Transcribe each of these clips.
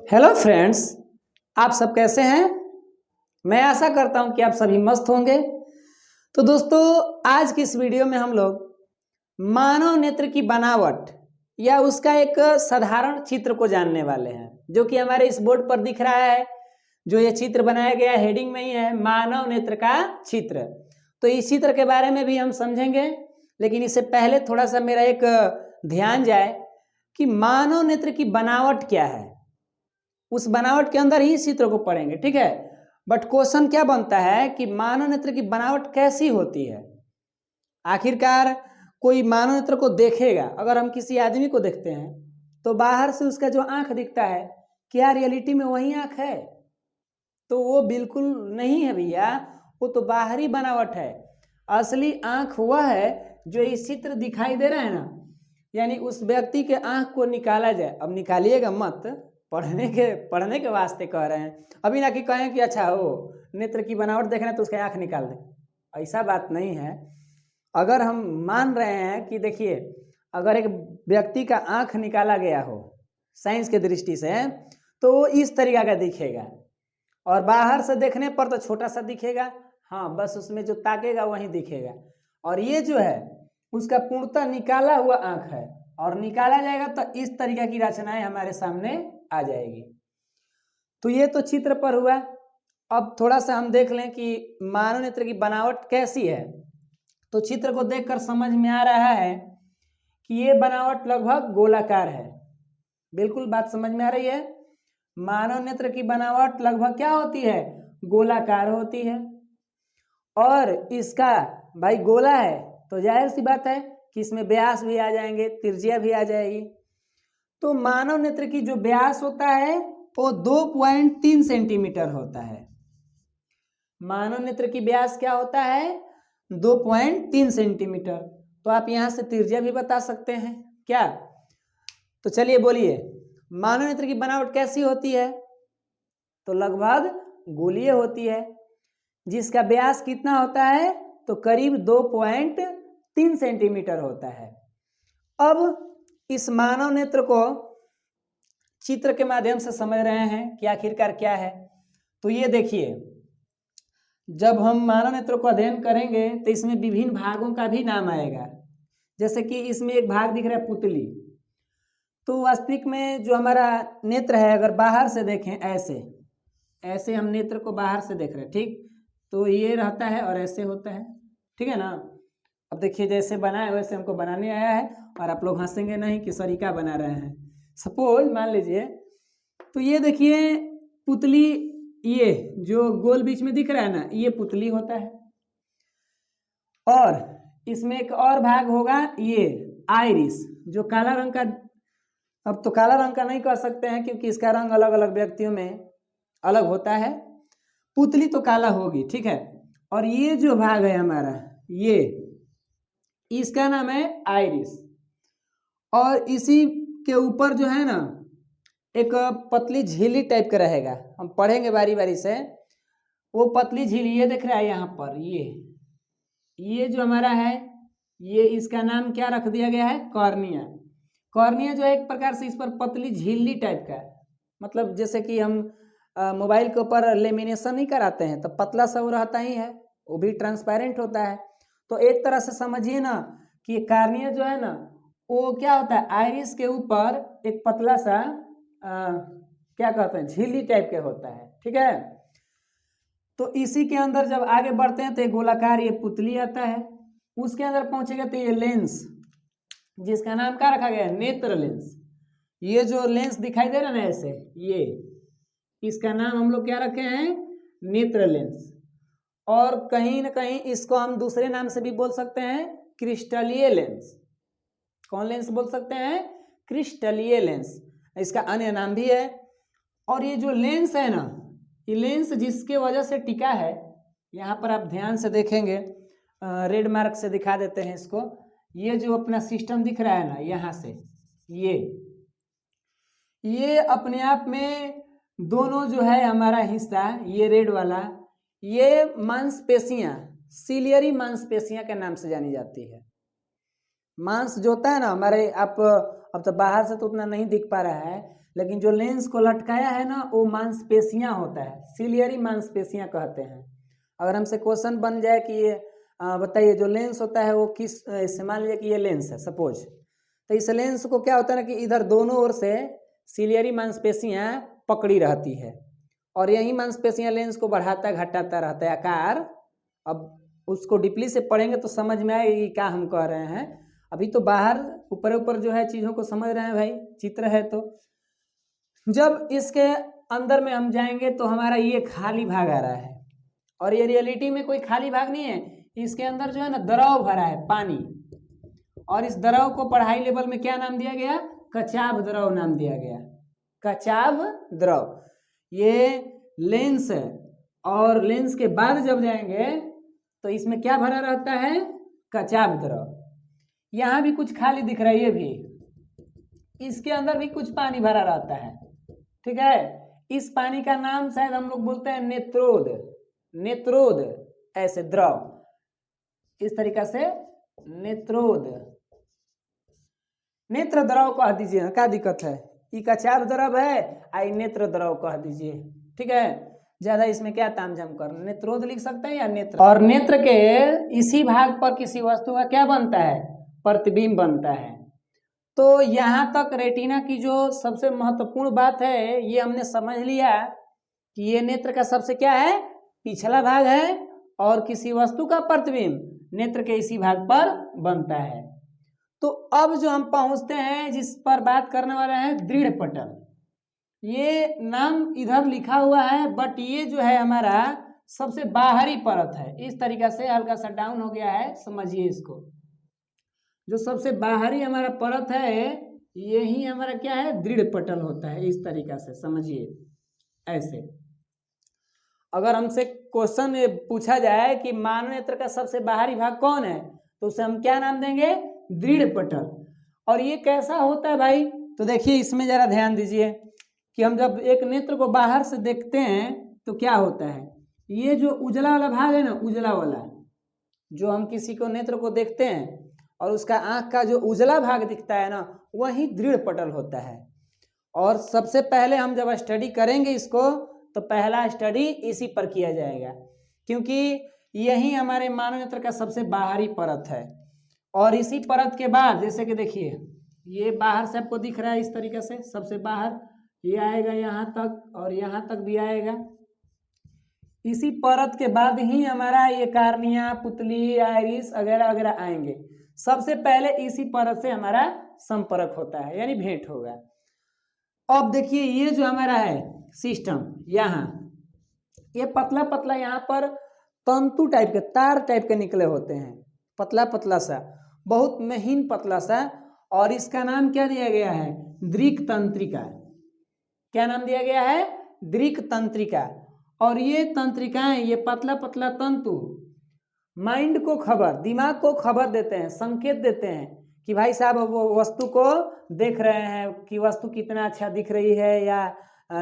Hello friends, आप सब कैसे हैं। मैं आशा करता हूं कि आप सभी मस्त होंगे। तो दोस्तों, आज की इस वीडियो में हम लोग मानव नेत्र की बनावट या उसका एक साधारण चित्र को जानने वाले हैं, जो कि हमारे इस बोर्ड पर दिख रहा है। जो ये चित्र बनाया गया हेडिंग में ही है, मानव नेत्र का चित्र। तो इस चित्र के बारे में भी हम समझेंगे, लेकिन इससे पहले थोड़ा सा मेरा एक ध्यान जाए कि मानव नेत्र की बनावट क्या है। उस बनावट के अंदर ही इस चित्र को पढ़ेंगे, ठीक है। बट क्वेश्चन क्या बनता है कि मानव नेत्र की बनावट कैसी होती है। आखिरकार कोई मानव नेत्र को देखेगा, अगर हम किसी आदमी को देखते हैं तो बाहर से उसका जो आंख दिखता है, क्या रियलिटी में वही आंख है? तो वो बिल्कुल नहीं है भैया, वो तो बाहरी बनावट है। असली आंख वह है जो इस चित्र दिखाई दे रहा है ना, यानी उस व्यक्ति के आंख को निकाला जाए। अब निकालिएगा मत, पढ़ने के वास्ते कह रहे हैं। अभी ना कि कहें कि अच्छा हो नेत्र की बनावट देखना है तो उसका आंख निकाल दें, ऐसा बात नहीं है। अगर हम मान रहे हैं कि देखिए, अगर एक व्यक्ति का आंख निकाला गया हो साइंस के दृष्टि से, तो वो इस तरीका का दिखेगा, और बाहर से देखने पर तो छोटा सा दिखेगा। हाँ, बस उसमें जो ताकेगा वही दिखेगा। और ये जो है उसका पूर्णतः निकाला हुआ आंख है, और निकाला जाएगा तो इस तरीका की रचनाएं हमारे सामने आ जाएगी। तो ये तो चित्र पर हुआ। अब थोड़ा सा हम देख लें कि मानव नेत्र की बनावट कैसी है। तो चित्र को देखकर समझ में आ रहा है कि ये बनावट लगभग गोलाकार है। बिल्कुल बात समझ में आ रही है। मानव नेत्र की बनावट लगभग क्या होती है? गोलाकार होती है। और इसका भाई गोला है तो जाहिर सी बात है कि इसमें व्यास भी आ जाएंगे, त्रिज्या भी आ जाएगी। तो मानव नेत्र की जो व्यास होता है वो 2.3 सेंटीमीटर होता है। मानव नेत्र की व्यास क्या होता है? 2.3 सेंटीमीटर। तो आप यहां से त्रिज्या भी बता सकते हैं क्या? तो चलिए बोलिए, मानव नेत्र की बनावट कैसी होती है? तो लगभग गोलीय होती है, जिसका व्यास कितना होता है? तो करीब 2.3 सेंटीमीटर होता है। अब इस मानव नेत्र को चित्र के माध्यम से समझ रहे हैं कि आखिरकार क्या है। तो ये देखिए, जब हम मानव नेत्र को अध्ययन करेंगे तो इसमें विभिन्न भागों का भी नाम आएगा। जैसे कि इसमें एक भाग दिख रहा है पुतली। तो वास्तविक में जो हमारा नेत्र है, अगर बाहर से देखें ऐसे ऐसे हम नेत्र को बाहर से देख रहे हैं, ठीक। तो ये रहता है और ऐसे होता है, ठीक है ना। अब देखिए, जैसे बना है वैसे हमको बनाने आया है, और आप लोग हंसेंगे नहीं कि सर क्या बना रहे हैं। सपोज मान लीजिए, तो ये देखिए पुतली, ये जो गोल बीच में दिख रहा है ना, ये पुतली होता है। और इसमें एक और भाग होगा, ये आइरिस, जो काला रंग का। अब तो काला रंग का नहीं कह सकते हैं क्योंकि इसका रंग अलग अलग व्यक्तियों में अलग होता है। पुतली तो काला होगी, ठीक है। और ये जो भाग है हमारा, ये इसका नाम है आइरिस। और इसी के ऊपर जो है ना एक पतली झिल्ली टाइप का रहेगा, हम पढ़ेंगे बारी बारी से। वो पतली झिल्ली ये दिख रहा है यहाँ पर, ये जो हमारा है, ये इसका नाम क्या रख दिया गया है? कॉर्निया। कॉर्निया जो है एक प्रकार से इस पर पतली झिल्ली टाइप का, मतलब जैसे कि हम मोबाइल के ऊपर लेमिनेशन नहीं कराते हैं तो पतला सा वो रहता ही है, वो भी ट्रांसपेरेंट होता है। तो एक तरह से समझिए ना कि कॉर्निया जो है ना, वो क्या होता है, आइरिस के ऊपर एक पतला सा क्या कहते हैं, झिल्ली टाइप के होता है, ठीक है। तो इसी के अंदर जब आगे बढ़ते हैं तो ये गोलाकार ये पुतली आता है। उसके अंदर पहुंचेगा तो ये लेंस, जिसका नाम क्या रखा गया है? नेत्र लेंस। ये जो लेंस दिखाई दे रहा है ना ऐसे, ये इसका नाम हम लोग क्या रखे हैं? नेत्र लेंस। और कहीं ना कहीं इसको हम दूसरे नाम से भी बोल सकते हैं, क्रिस्टलीय लेंस। कौन लेंस बोल सकते हैं? क्रिस्टलीय लेंस, इसका अन्य नाम भी है। और ये जो लेंस है ना, ये लेंस जिसके वजह से टिका है, यहाँ पर आप ध्यान से देखेंगे, रेड मार्क से दिखा देते हैं इसको। ये जो अपना सिस्टम दिख रहा है ना, यहाँ से ये अपने आप में दोनों जो है हमारा हिस्सा, ये रेड वाला, ये मांसपेशियां, सिलियरी मांसपेशियां के नाम से जानी जाती है। मांस जो होता है ना हमारे, आप अब तो बाहर से तो उतना नहीं दिख पा रहा है, लेकिन जो लेंस को लटकाया है ना वो मांसपेशियां होता है, सिलियरी मांसपेशियां कहते हैं। अगर हमसे क्वेश्चन बन जाए कि ये बताइए जो लेंस होता है वो किस, मान लीजिए कि ये लेंस है सपोज, तो इस लेंस को क्या होता है ना कि इधर दोनों ओर से सिलियरी मांसपेशियां पकड़ी रहती है और यही मांसपेशियां लेंस को बढ़ाता घटाता रहता है आकार। अब उसको डीपली से पढ़ेंगे तो समझ में आएगी क्या हम कह रहे हैं। अभी तो बाहर ऊपर ऊपर जो है चीज़ों को समझ रहे हैं भाई, चित्र है। तो जब इसके अंदर में हम जाएंगे तो हमारा ये खाली भाग आ रहा है और ये रियलिटी में कोई खाली भाग नहीं है, इसके अंदर जो है ना द्रव भरा है, पानी। और इस द्रव को पढ़ाई लेवल में क्या नाम दिया गया? कचाभ द्रव नाम दिया गया, कचाभ द्रव। ये लेंस है और लेंस के बाद जब जाएंगे तो इसमें क्या भरा रहता है? कचाभ द्रव। यहाँ भी कुछ खाली दिख रहा है, ये भी, इसके अंदर भी कुछ पानी भरा रहता है, ठीक है। इस पानी का नाम शायद हम लोग बोलते हैं नेत्रोद, नेत्रोद ऐसे द्रव, इस तरीका से नेत्रोद, नेत्र द्रव कह दीजिए, क्या दिक्कत है? ई कचाभ द्रव है, आई नेत्र द्रव कह दीजिए, ठीक है। ज्यादा इसमें क्या तामझाम करना, नेत्रोद लिख सकते हैं या नेत्र। और नेत्र के इसी भाग पर किसी वस्तु का क्या बनता है? प्रतिबिंब बनता है। तो यहाँ तक रेटिना की जो सबसे महत्वपूर्ण बात है ये हमने समझ लिया कि ये नेत्र का सबसे क्या है? पिछला भाग है और किसी वस्तु का प्रतिबिंब नेत्र के इसी भाग पर बनता है। तो अब जो हम पहुंचते हैं जिस पर बात करने वाले हैं, दृढ़ पटल। ये नाम इधर लिखा हुआ है बट ये जो है हमारा सबसे बाहरी परत है, इस तरीका से हल्का सा डाउन हो गया है, समझिए इसको। जो सबसे बाहरी हमारा परत है यही हमारा क्या है? दृढ़ पटल होता है, इस तरीका से समझिए। ऐसे अगर हमसे क्वेश्चन पूछा जाए कि मानव नेत्र का सबसे बाहरी भाग कौन है तो उसे हम क्या नाम देंगे? दृढ़ पटल। और ये कैसा होता है भाई? तो देखिए इसमें जरा ध्यान दीजिए कि हम जब एक नेत्र को बाहर से देखते हैं तो क्या होता है, ये जो उजला वाला भाग है ना, उजला वाला, जो हम किसी को नेत्र को देखते हैं और उसका आंख का जो उजला भाग दिखता है ना, वही दृढ़ पटल होता है। और सबसे पहले हम जब स्टडी करेंगे इसको तो पहला स्टडी इसी पर किया जाएगा, क्योंकि यही हमारे मानव नेत्र का सबसे बाहरी परत है। और इसी परत के बाद जैसे कि देखिए ये बाहर से आपको दिख रहा है इस तरीके से, सबसे बाहर ये आएगा यहाँ तक और यहाँ तक भी आएगा। इसी परत के बाद ही हमारा ये कार्निया, पुतली, आइरिस वगैरह वगैरह आएंगे। सबसे पहले इसी परत से हमारा संपर्क होता है, यानी भेंट होगा। अब देखिए ये जो हमारा है सिस्टम, यहाँ ये पतला पतला यहाँ पर तंतु टाइप के, तार टाइप के निकले होते हैं, पतला पतला सा, बहुत महीन पतला सा। और इसका नाम क्या दिया गया है? दृक् तंत्रिका। क्या नाम दिया गया है? दृक् तंत्रिका। और ये तंत्रिकाएं, ये पतला पतला तंतु माइंड को खबर, दिमाग को खबर देते हैं, संकेत देते हैं कि भाई साहब वो वस्तु को देख रहे हैं कि वस्तु कितना अच्छा दिख रही है या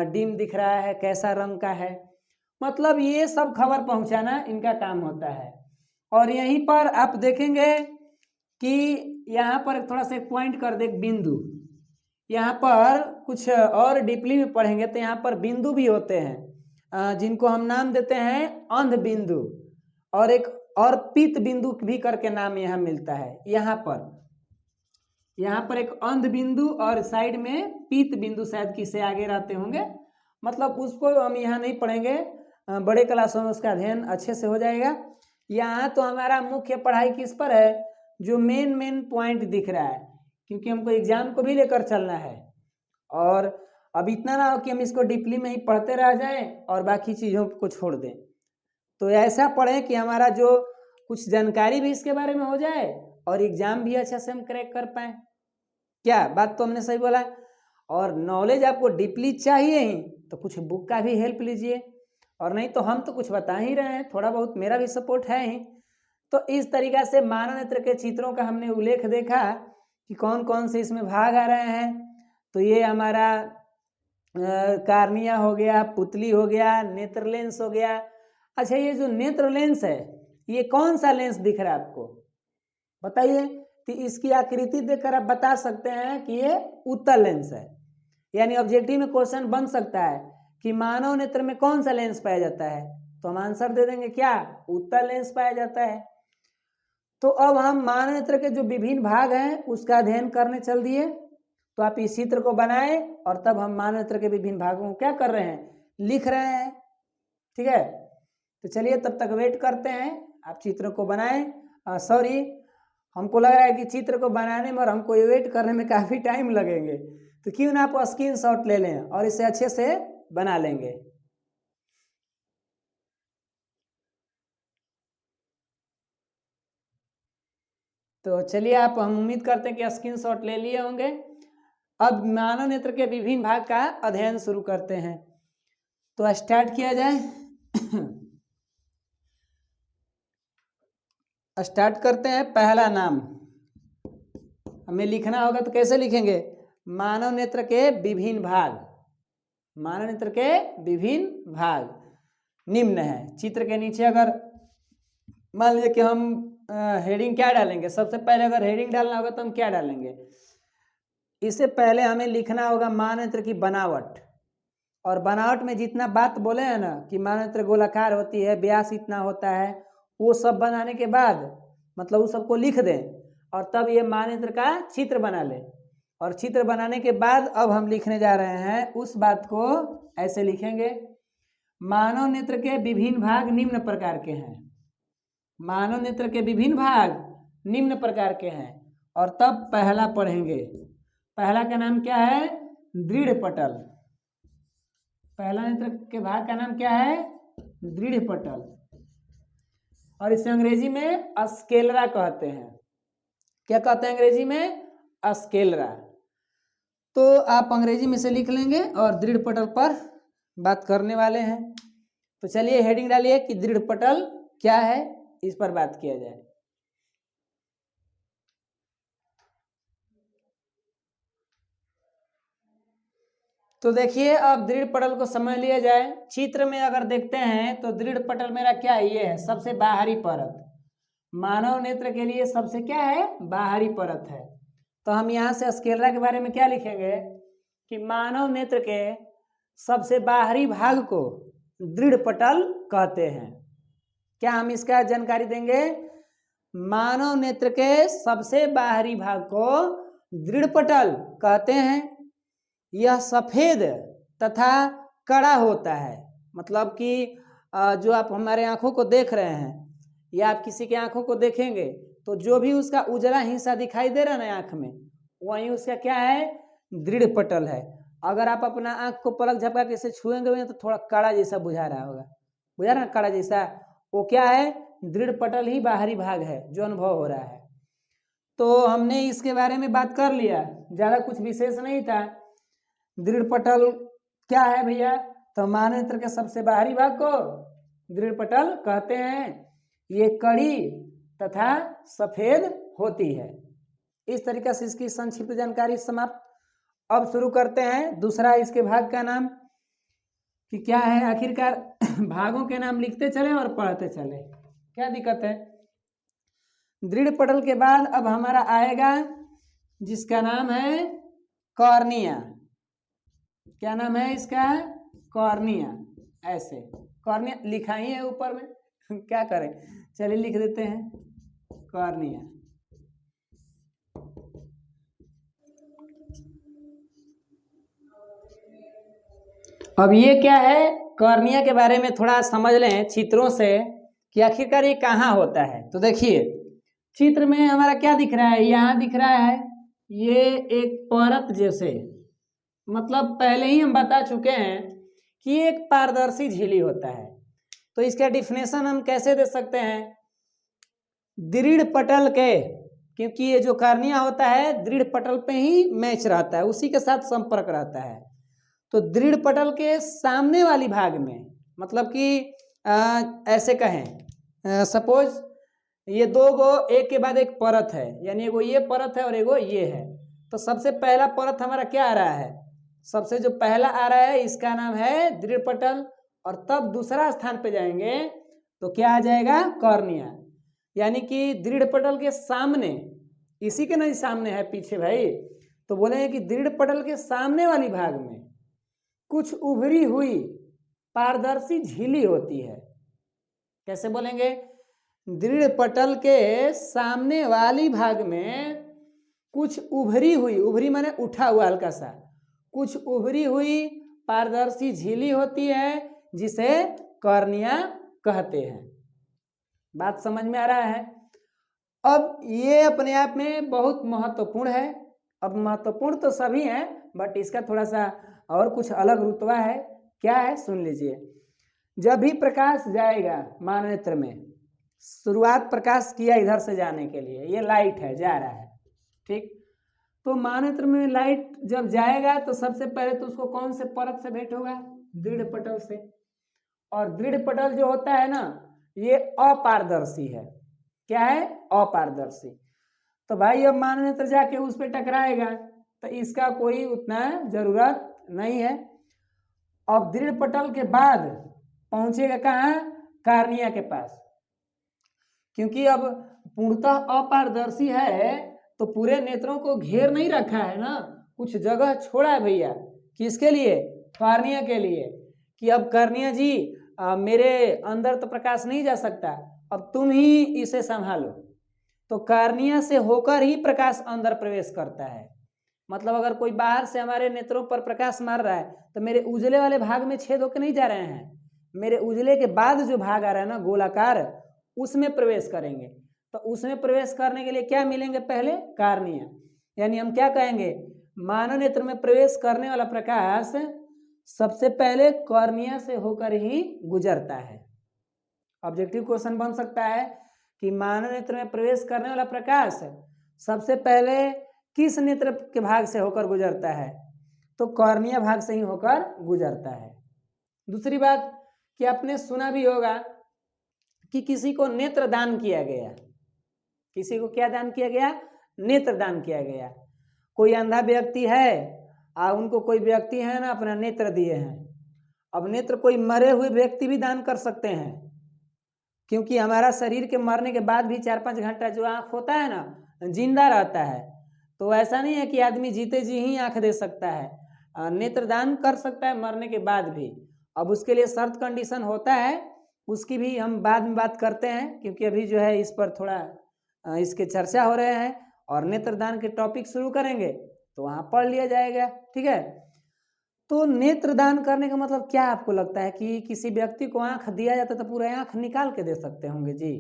डिम दिख रहा है, कैसा रंग का है, मतलब ये सब खबर पहुंचाना इनका काम होता है। और यहीं पर आप देखेंगे कि यहाँ पर थोड़ा सा पॉइंट कर दे, बिंदु, यहाँ पर कुछ और डीपली में पढ़ेंगे तो यहाँ पर बिंदु भी होते हैं जिनको हम नाम देते हैं अंध बिंदु, और एक और पीत बिंदु भी करके नाम यहाँ मिलता है। यहाँ पर एक अंध बिंदु और साइड में पीत बिंदु, शायद किसे आगे रहते होंगे, मतलब उसको हम यहाँ नहीं पढ़ेंगे, बड़े क्लासों में उसका अध्ययन अच्छे से हो जाएगा। यहाँ तो हमारा मुख्य पढ़ाई किस पर है? जो मेन पॉइंट दिख रहा है, क्योंकि हमको एग्जाम को भी लेकर चलना है। और अब इतना ना हो कि हम इसको डीपली में ही पढ़ते रह जाएं और बाकी चीज़ों को छोड़ दें। तो ऐसा पढ़ें कि हमारा जो कुछ जानकारी भी इसके बारे में हो जाए और एग्जाम भी अच्छे से हम क्रैक कर पाए। क्या बात तो हमने सही बोला। और नॉलेज आपको डीपली चाहिए ही तो कुछ बुक का भी हेल्प लीजिए, और नहीं तो हम तो कुछ बता ही रहे हैं, थोड़ा बहुत मेरा भी सपोर्ट है ही। तो इस तरीका से मानव नेत्र के चित्रों का हमने उल्लेख देखा कि कौन कौन से इसमें भाग आ रहे हैं। तो ये हमारा कार्निया हो गया, पुतली हो गया, नेत्र लेंस हो गया। अच्छा, ये जो नेत्र लेंस है ये कौन सा लेंस दिख रहा है आपको बताइए? तो इसकी आकृति देखकर आप बता सकते हैं कि ये उत्तल लेंस है। यानी ऑब्जेक्टिव में क्वेश्चन बन सकता है कि मानव नेत्र में कौन सा लेंस पाया जाता है, तो हम आंसर दे देंगे क्या, उत्तल लेंस पाया जाता है। तो अब हम मानव नेत्र के जो विभिन्न भाग हैं उसका अध्ययन करने चल दिए। तो आप इस चित्र को बनाए और तब हम मानव नेत्र के विभिन्न भागों को क्या कर रहे हैं, लिख रहे हैं। ठीक है, तो चलिए तब तक वेट करते हैं, आप चित्र को बनाएं। सॉरी, हमको लग रहा है कि चित्र को बनाने में और हमको वेट करने में काफ़ी टाइम लगेंगे, तो क्यों ना आप स्क्रीनशॉट ले लें और इसे अच्छे से बना लेंगे। तो चलिए आप, हम उम्मीद करते हैं कि स्क्रीनशॉट ले लिए होंगे। अब मानव नेत्र के विभिन्न भाग का अध्ययन शुरू करते हैं, तो स्टार्ट किया जाए। स्टार्ट करते हैं। पहला नाम हमें लिखना होगा, तो कैसे लिखेंगे, मानव नेत्र के विभिन्न भाग। मानव नेत्र के विभिन्न भाग निम्न है। चित्र के नीचे अगर मान लीजिए कि हम हेडिंग क्या डालेंगे, सबसे पहले अगर हेडिंग डालना होगा तो हम क्या डालेंगे, इससे पहले हमें लिखना होगा मानव नेत्र की बनावट। और बनावट में जितना बात बोले हैं ना कि मानव नेत्र गोलाकार होती है, व्यास इतना होता है, वो सब बनाने के बाद मतलब उस सबको लिख दें और तब ये मानव नेत्र का चित्र बना ले। और चित्र बनाने के बाद अब हम लिखने जा रहे हैं उस बात को, ऐसे लिखेंगे, मानव नेत्र के विभिन्न भाग निम्न प्रकार के हैं। मानव नेत्र के विभिन्न भाग निम्न प्रकार के हैं। और तब पहला पढ़ेंगे। पहला का नाम क्या है, दृढ़ पटल। पहला नेत्र के भाग का नाम क्या है, दृढ़ पटल, और इसे अंग्रेजी में स्केलरा कहते हैं। क्या कहते हैं अंग्रेजी में, स्केलरा। तो आप अंग्रेजी में से लिख लेंगे और दृढ़ पटल पर बात करने वाले हैं। तो चलिए हेडिंग डालिए कि दृढ़ पटल क्या है, इस पर बात किया जाए। तो देखिए अब दृढ़ पटल को समझ लिया जाए। चित्र में अगर देखते हैं तो दृढ़ पटल मेरा क्या है, ये है सबसे बाहरी परत। मानव नेत्र के लिए सबसे क्या है, बाहरी परत है। तो हम यहाँ से स्केलरा के बारे में क्या लिखेंगे कि मानव नेत्र के सबसे बाहरी भाग को दृढ़ पटल कहते हैं। क्या हम इसका जानकारी देंगे, मानव नेत्र के सबसे बाहरी भाग को दृढ़ पटल कहते हैं। यह सफेद तथा कड़ा होता है, मतलब कि जो आप हमारे आंखों को देख रहे हैं या आप किसी के आंखों को देखेंगे तो जो भी उसका उजला हिस्सा दिखाई दे रहा है ना आंख में, वहीं उसका क्या है, दृढ़ पटल है। अगर आप अपना आंख को पलक झपका के इसे छुएंगे तो थोड़ा कड़ा जैसा बुझा रहा होगा, बुझा रहा कड़ा जैसा, वो क्या है, दृढ़ पटल ही बाहरी भाग है जो अनुभव हो रहा है। तो हमने इसके बारे में बात कर लिया, ज़्यादा कुछ विशेष नहीं था। दृढ़ पटल क्या है भैया, तो मानव नेत्र के सबसे बाहरी भाग को दृढ़ पटल कहते हैं। ये कड़ी तथा सफेद होती है। इस तरीके से इसकी संक्षिप्त जानकारी समाप्त। अब शुरू करते हैं दूसरा इसके भाग का नाम कि क्या है। आखिरकार भागों के नाम लिखते चले और पढ़ते चले, क्या दिक्कत है। दृढ़ पटल के बाद अब हमारा आएगा जिसका नाम है कॉर्निया। क्या नाम है इसका, कॉर्निया। ऐसे कॉर्निया लिखा ही है ऊपर में, क्या करें, चलिए लिख देते हैं कॉर्निया। अब ये क्या है, कॉर्निया के बारे में थोड़ा समझ लें चित्रों से कि आखिरकार ये कहाँ होता है। तो देखिए चित्र में हमारा क्या दिख रहा है, यहाँ दिख रहा है ये एक परत जैसे, मतलब पहले ही हम बता चुके हैं कि एक पारदर्शी झिल्ली होता है। तो इसका डिफिनेशन हम कैसे दे सकते हैं, दृढ़ पटल के, क्योंकि ये जो कॉर्निया होता है दृढ़ पटल पे ही मैच रहता है, उसी के साथ संपर्क रहता है। तो दृढ़ पटल के सामने वाली भाग में, मतलब कि ऐसे कहें, सपोज ये दो गो एक के बाद एक परत है, यानी एगो ये परत है और एगो ये है। तो सबसे पहला परत हमारा क्या आ रहा है, सबसे जो पहला आ रहा है इसका नाम है दृढ़ पटल, और तब दूसरा स्थान पे जाएंगे तो क्या आ जाएगा, कॉर्निया। यानी कि दृढ़ पटल के सामने, इसी के नहीं सामने है पीछे भाई, तो बोलेंगे कि दृढ़ पटल के सामने वाली भाग में कुछ उभरी हुई पारदर्शी झिल्ली होती है। कैसे बोलेंगे? दृढ़ पटल के सामने वाली भाग में कुछ उभरी हुई, उभरी माने उठा हुआ हल्का सा, कुछ उभरी हुई पारदर्शी झिल्ली होती है जिसे कॉर्निया कहते हैं। बात समझ में आ रहा है? अब ये अपने आप में बहुत महत्वपूर्ण है। अब महत्वपूर्ण तो सभी हैं, बट इसका थोड़ा सा और कुछ अलग रुतबा है। क्या है सुन लीजिए। जब भी प्रकाश जाएगा माननेत्र में, शुरुआत प्रकाश किया इधर से जाने के लिए, ये लाइट है जा रहा है, ठीक। तो माननेत्र में लाइट जब जाएगा तो सबसे पहले तो उसको कौन से परत से भेंट होगा? दृढ़ पटल से। और दृढ़ पटल जो होता है ना, ये अपारदर्शी है। क्या है? अपारदर्शी। तो भाई अब माननेत्र जाके उस पर टकराएगा तो इसका कोई उतना जरूरत नहीं है। अब दृढ़ पटल के बाद पहुंचेगा कहाँ? कार्निया के पास। क्योंकि अब पूर्णतः अपारदर्शी है तो पूरे नेत्रों को घेर नहीं रखा है ना, कुछ जगह छोड़ा है भैया। किसके लिए? कार्निया के लिए। कि अब कार्निया जी मेरे अंदर तो प्रकाश नहीं जा सकता, अब तुम ही इसे संभालो। तो कार्निया से होकर ही प्रकाश अंदर प्रवेश करता है। मतलब अगर कोई बाहर से हमारे नेत्रों पर प्रकाश मार रहा है तो मेरे उजले वाले भाग में छेद होकर नहीं जा रहे हैं, मेरे उजले के बाद जो भाग आ रहा है ना गोलाकार, उसमें प्रवेश करेंगे। तो उसमें प्रवेश करने के लिए क्या मिलेंगे? पहले कार्निया। यानी हम क्या कहेंगे? मानव नेत्र में प्रवेश करने वाला प्रकाश सबसे पहले कॉर्निया से होकर ही गुजरता है। ऑब्जेक्टिव क्वेश्चन बन सकता है कि मानव नेत्र में प्रवेश करने वाला प्रकाश सबसे पहले किस नेत्र के भाग से होकर गुजरता है? तो कॉर्निया भाग से ही होकर गुजरता है। दूसरी बात कि आपने सुना भी होगा कि किसी को नेत्र दान किया गया। किसी को क्या दान किया गया? नेत्र दान किया गया। कोई अंधा व्यक्ति है और उनको कोई व्यक्ति है ना अपना नेत्र दिए हैं। अब नेत्र कोई मरे हुए व्यक्ति भी दान कर सकते हैं, क्योंकि हमारा शरीर के मरने के बाद भी 4-5 घंटा जो आँख होता है ना जिंदा रहता है। तो ऐसा नहीं है कि आदमी जीते जी ही आँख दे सकता है, नेत्र दान कर सकता है मरने के बाद भी। अब उसके लिए शर्त कंडीशन होता है, उसकी भी हम बाद में बात करते हैं, क्योंकि अभी जो है इस पर थोड़ा इसके चर्चा हो रहे हैं और नेत्रदान के टॉपिक शुरू करेंगे तो वहाँ पढ़ लिया जाएगा, ठीक है। तो नेत्रदान करने का मतलब क्या आपको लगता है कि किसी व्यक्ति को आँख दिया जाता तो पूरा आँख निकाल के दे सकते होंगे जी?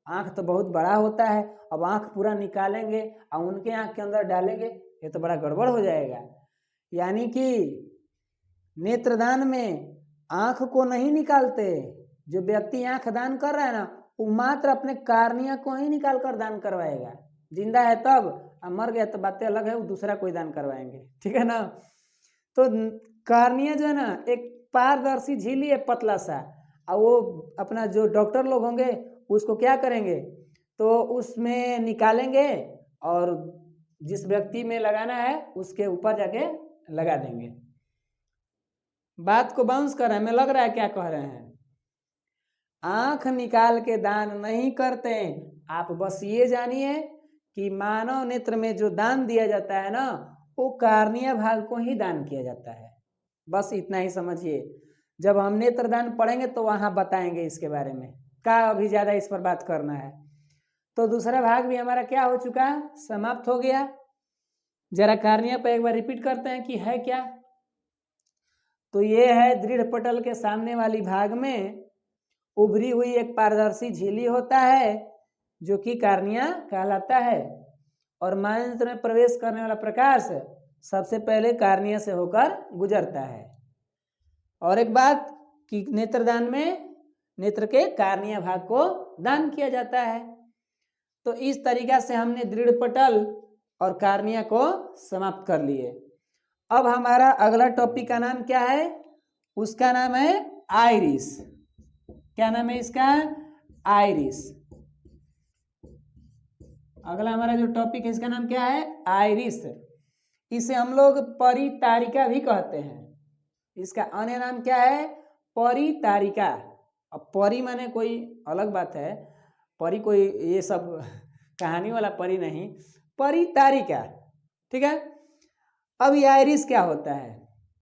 आँख तो बहुत बड़ा होता है, अब आँख पूरा निकालेंगे और उनके आँख के अंदर डालेंगे, ये तो बड़ा गड़बड़ हो जाएगा। यानी कि नेत्रदान में आँख को नहीं निकालते। जो व्यक्ति आँख दान कर रहा है ना वो मात्र अपने कार्निया को ही निकाल कर दान करवाएगा। जिंदा है तब, मर गया तो बातें अलग है, वो दूसरा कोई दान करवाएंगे, ठीक है ना। तो कार्निया जो है ना एक पारदर्शी झिल्ली है पतला सा, और वो अपना जो डॉक्टर लोग होंगे उसको क्या करेंगे? तो उसमें निकालेंगे और जिस व्यक्ति में लगाना है उसके ऊपर जाके लगा देंगे। बात को बाउंस कर रहे हैं, हमें लग रहा है क्या कह रहे हैं। आंख निकाल के दान नहीं करते, आप बस ये जानिए कि मानव नेत्र में जो दान दिया जाता है ना वो कार्निया भाग को ही दान किया जाता है। बस इतना ही समझिए। जब हम नेत्रदान पढ़ेंगे तो वहां बताएंगे इसके बारे में, क्या अभी ज्यादा इस पर बात करना है। तो दूसरा भाग भी हमारा क्या हो चुका, समाप्त हो गया। जरा कार्निया पर एक बार रिपीट करते हैं कि है क्या। तो ये है दृढ़ पटल के सामने वाली भाग में उभरी हुई एक पारदर्शी झिल्ली होता है जो कि कार्निया कहलाता है, और माननेत्र में प्रवेश करने वाला प्रकाश सबसे पहले कार्निया से होकर गुजरता है। और एक बात कि नेत्रदान में नेत्र के कार्निया भाग को दान किया जाता है। तो इस तरीका से हमने दृढ़ पटल और कार्निया को समाप्त कर लिए। अब हमारा अगला टॉपिक का नाम क्या है? उसका नाम है आइरिस। क्या नाम है इसका? आइरिस। अगला हमारा जो टॉपिक है इसका नाम क्या है? आइरिस। इसे हम लोग परितारिका भी कहते हैं। इसका अन्य नाम क्या है? परितारिका। अब परी माने कोई अलग बात है, परी कोई ये सब कहानी वाला परी नहीं, परितारिका, ठीक है। अब ये आइरिस क्या होता है?